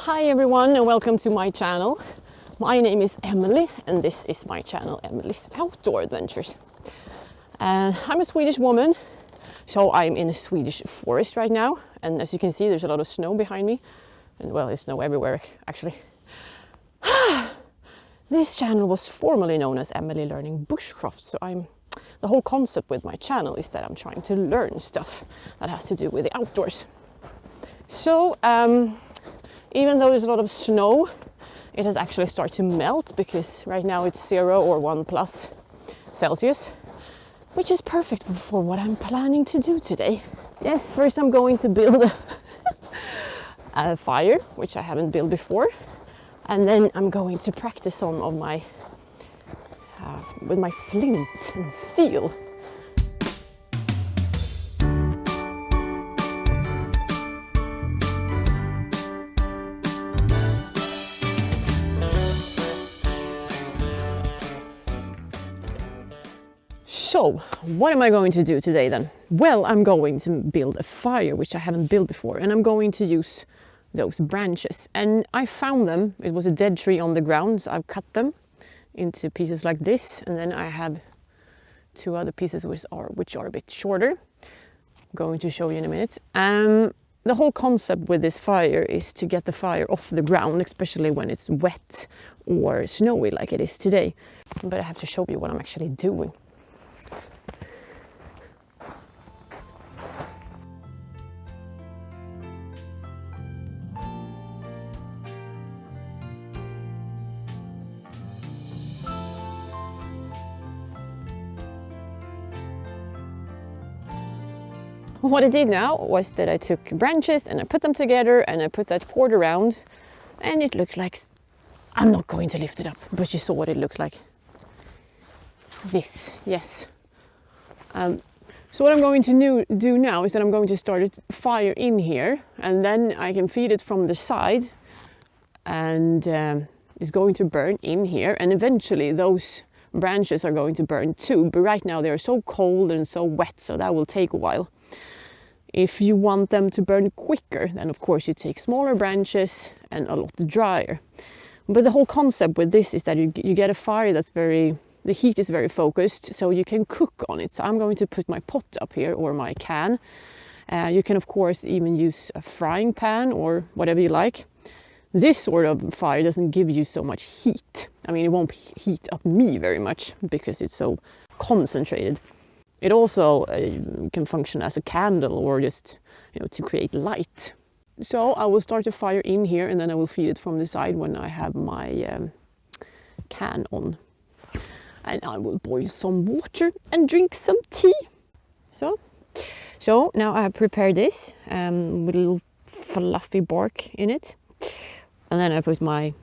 Hi everyone and welcome to my channel. My name is Emelie and this is my channel, Emelie's Outdoor Adventures. And I'm a Swedish woman, so I'm in a Swedish forest right now. And as you can see, there's a lot of snow behind me. And well, there's snow everywhere actually. This channel was formerly known as Emelie Learning Bushcraft. So the whole concept with my channel is that I'm trying to learn stuff that has to do with the outdoors. So even though there's a lot of snow, it has actually started to melt because right now it's 0 or 1+ Celsius, which is perfect for what I'm planning to do today. Yes, first I'm going to build a fire, which I haven't built before, and then I'm going to practice some of my with my flint and steel. So, what am I going to do today then? Well, I'm going to build a fire, which I haven't built before, and I'm going to use those branches. And I found them, it was a dead tree on the ground, so I've cut them into pieces like this, and then I have 2 other pieces which are a bit shorter. I'm going to show you in a minute. The whole concept with this fire is to get the fire off the ground, especially when it's wet or snowy like it is today. But I have to show you what I'm actually doing. What I did now was that I took branches and I put them together and I put that cord around, and it looked like, I'm not going to lift it up, but you saw what it looks like. This, yes. So what I'm going to do now is that I'm going to start a fire in here, and then I can feed it from the side, and it's going to burn in here, and eventually those branches are going to burn too, but right now they're so cold and so wet, so that will take a while. If you want them to burn quicker, then of course you take smaller branches and a lot drier. But the whole concept with this is that you get a fire that's the heat is very focused, so you can cook on it. So I'm going to put my pot up here, or my can. You can of course even use a frying pan or whatever you like. This sort of fire doesn't give you so much heat. I mean, it won't heat up me very much because it's so concentrated. It also can function as a candle or just, to create light. So I will start a fire in here, and then I will feed it from the side when I have my can on. And I will boil some water and drink some tea. So now I have prepared this with a little fluffy bark in it. And then I put one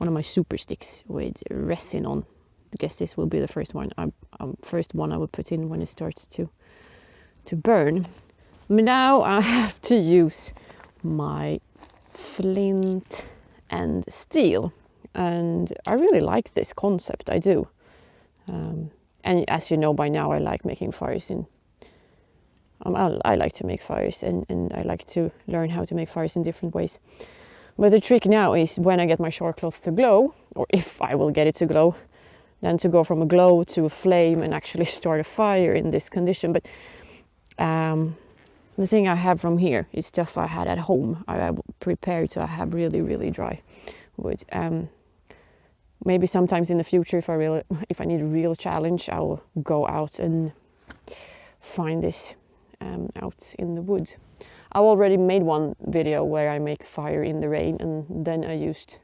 of my super sticks with resin on. I guess this will be the first one. First one I will put in when it starts to burn. But now I have to use my flint and steel, and I really like this concept. I do, and as you know by now, I like making fires. I like to make fires, and I like to learn how to make fires in different ways. But the trick now is when I get my Charcloth to glow, or if I will get it to glow, then to go from a glow to a flame and actually start a fire in this condition. But the thing I have from here is stuff I had at home. I prepared to have really, really dry wood. Maybe sometimes in the future, if I need a real challenge, I will go out and find this out in the woods. I already made one video where I make fire in the rain, and then I used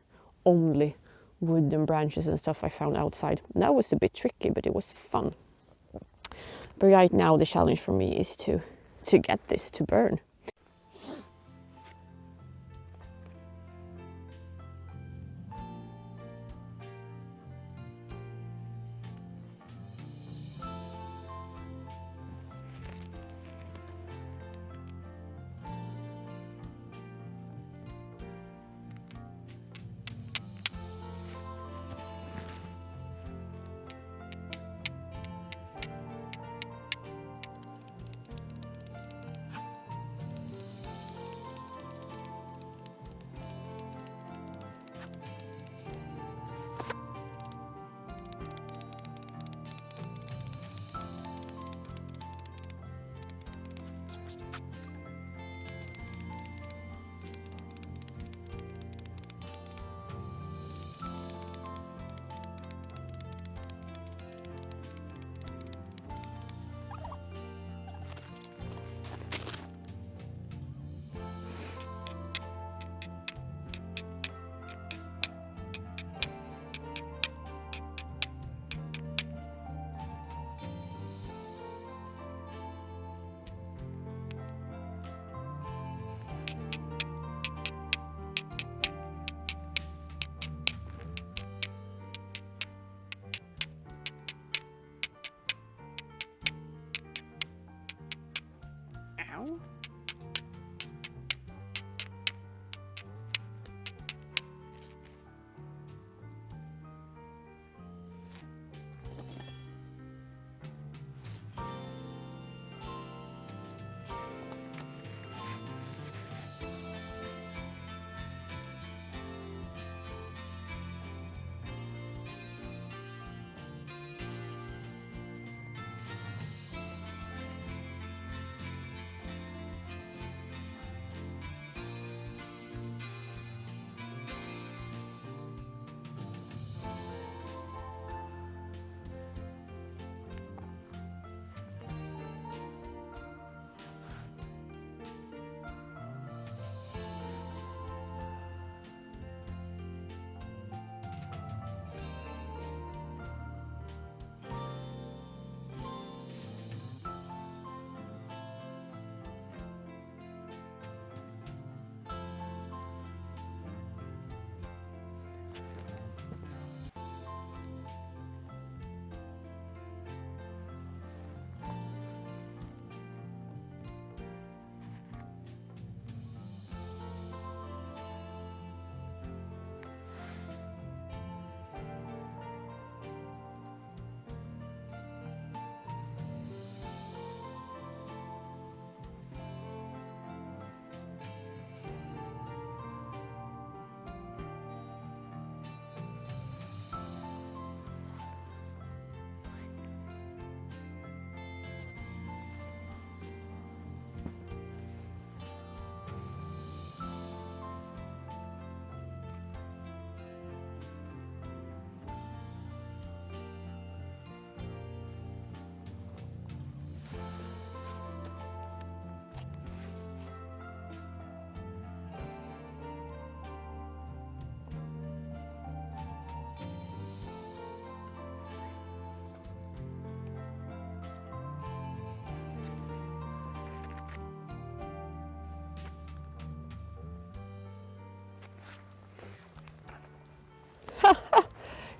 only wood and branches and stuff I found outside. And that was a bit tricky, but it was fun. But right now the challenge for me is to get this to burn.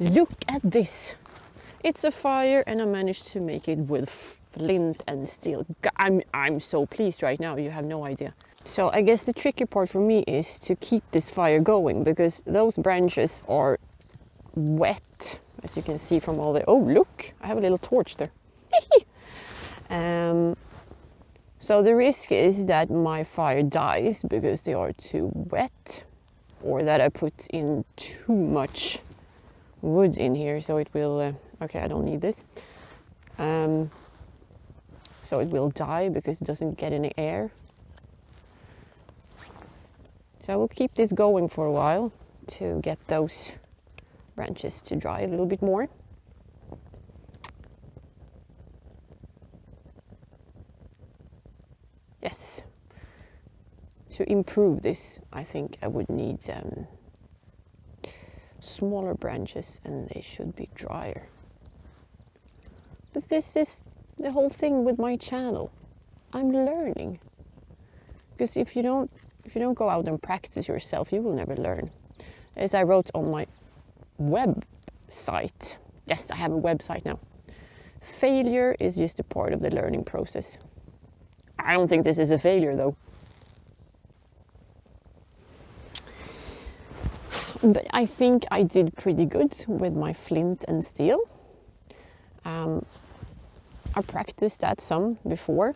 Look at this. It's a fire and I managed to make it with flint and steel. I'm so pleased right now, you have no idea. So I guess the tricky part for me is to keep this fire going because those branches are wet, as you can see from all the... Oh, look, I have a little torch there. So the risk is that my fire dies because they are too wet, or that I put in too much wood in here, so it will... okay, I don't need this. So it will die because it doesn't get any air. So I will keep this going for a while to get those branches to dry a little bit more. Yes. To improve this, I think I would need smaller branches and they should be drier. But this is the whole thing with my channel. I'm learning. Because if you don't go out and practice yourself, you will never learn. As I wrote on my website. Yes, I have a website now. Failure is just a part of the learning process. I don't think this is a failure though. But I think I did pretty good with my flint and steel. I practiced that some before.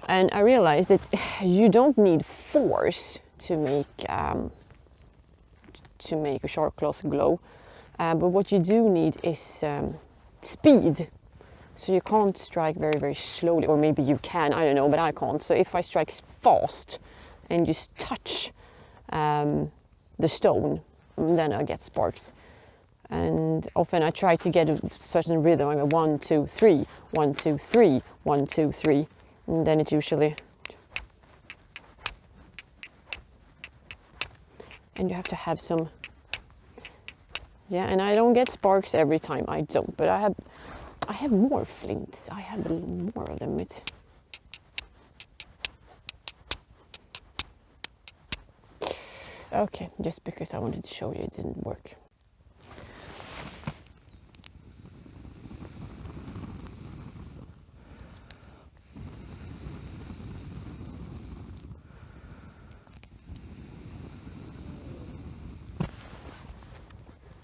And I realized that you don't need force to make a Charcloth glow. But what you do need is speed. So you can't strike very, very slowly, or maybe you can, I don't know, but I can't. So if I strike fast and just touch the stone, then I get sparks. And often I try to get a certain rhythm. I go 1, 2, 3, 1, 2, 3, 1, 2, 3. And then it usually... And you have to have some... Yeah, and I don't get sparks every time, I don't. But I have more flints. I have a little more of them. Okay, just because I wanted to show you it didn't work.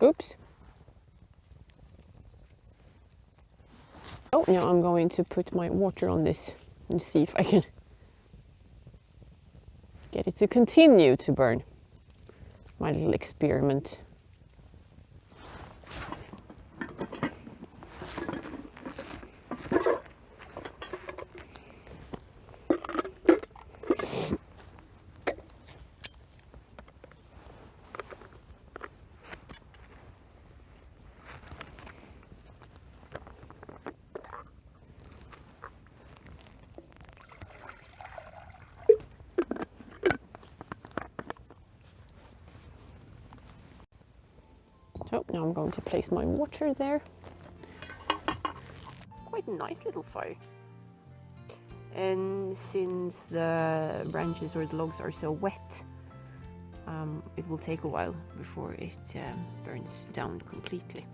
Oops. Oh, now I'm going to put my water on this and see if I can get it to continue to burn. My little experiment. So now I'm going to place my water there. Quite a nice little fire. And since the branches or the logs are so wet, it will take a while before it burns down completely.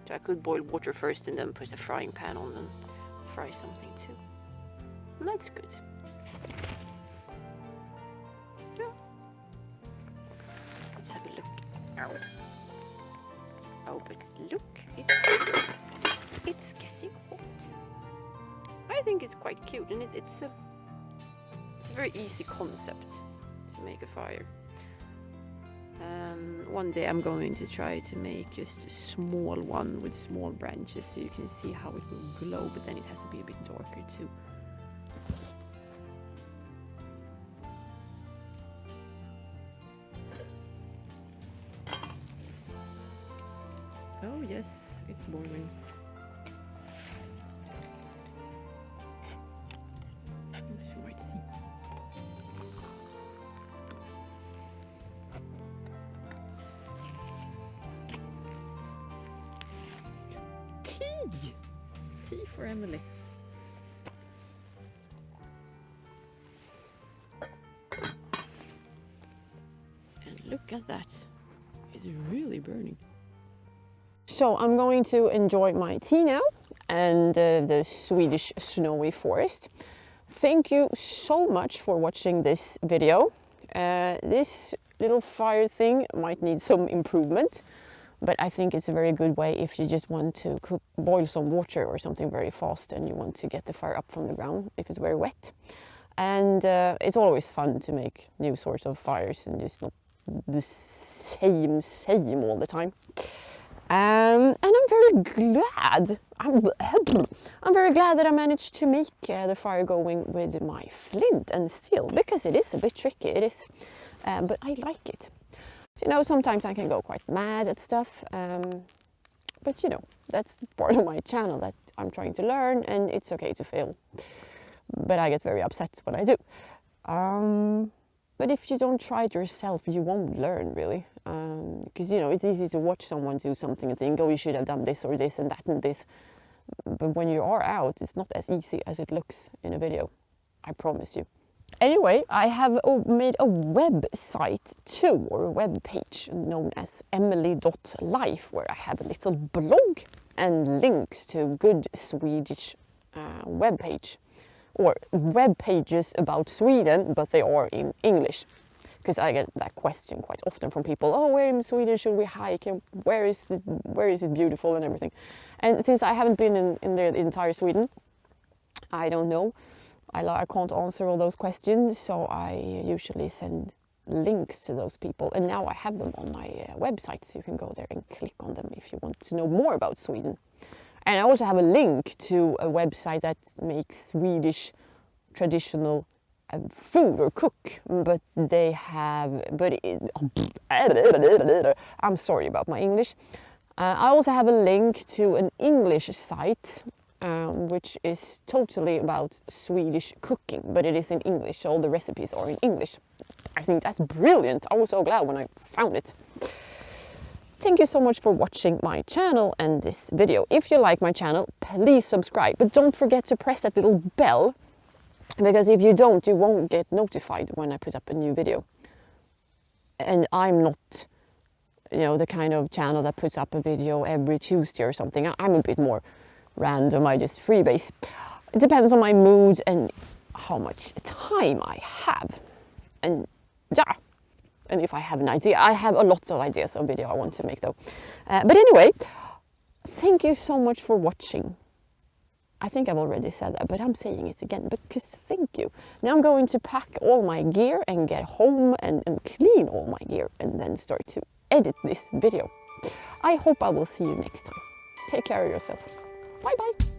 So I could boil water first and then put a frying pan on and fry something too. And that's good. Yeah. Let's have a look. Ow. Oh, but look, it's getting hot. I think it's quite cute, and it's a very easy concept to make a fire. One day I'm going to try to make just a small one with small branches so you can see how it will glow, but then it has to be a bit darker too. Oh yes, it's boiling. As you might see. Tea! Tea for Emelie. And look at that. It's really burning. So I'm going to enjoy my tea now and the Swedish snowy forest. Thank you so much for watching this video. This little fire thing might need some improvement, but I think it's a very good way if you just want to boil some water or something very fast and you want to get the fire up from the ground if it's very wet. And it's always fun to make new sorts of fires and just not the same all the time. And I'm very glad. I'm very glad that I managed to make the fire going with my flint and steel, because it is a bit tricky. It is, but I like it. So, you know, sometimes I can go quite mad at stuff, but you know, that's part of my channel that I'm trying to learn, and it's okay to fail. But I get very upset when I do. But if you don't try it yourself, you won't learn, really. Because, you know, it's easy to watch someone do something and think, oh, you should have done this or this and that and this. But when you are out, it's not as easy as it looks in a video. I promise you. Anyway, I have made a website too, or a web page known as Emelie.life, where I have a little blog and links to good Swedish web page. Or web pages about Sweden, but they are in English. Because I get that question quite often from people, oh, where in Sweden should we hike, and where is it beautiful and everything. And since I haven't been in the entire Sweden, I don't know. I can't answer all those questions, so I usually send links to those people. And now I have them on my website, so you can go there and click on them if you want to know more about Sweden. And I also have a link to a website that makes Swedish traditional food or cook, but they have, I'm sorry about my English. I also have a link to an English site, which is totally about Swedish cooking, but it is in English, so all the recipes are in English. I think that's brilliant. I was so glad when I found it. Thank you so much for watching my channel and this video. If you like my channel, please subscribe, but don't forget to press that little bell, because if you don't, you won't get notified when I put up a new video. And I'm not, you know, the kind of channel that puts up a video every Tuesday or something. I'm a bit more random. I just freebase. It depends on my mood and how much time I have. And yeah. And if I have an idea, I have a lot of ideas of video I want to make though. But anyway, thank you so much for watching. I think I've already said that, but I'm saying it again because thank you. Now I'm going to pack all my gear and get home and clean all my gear and then start to edit this video. I hope I will see you next time. Take care of yourself. Bye bye.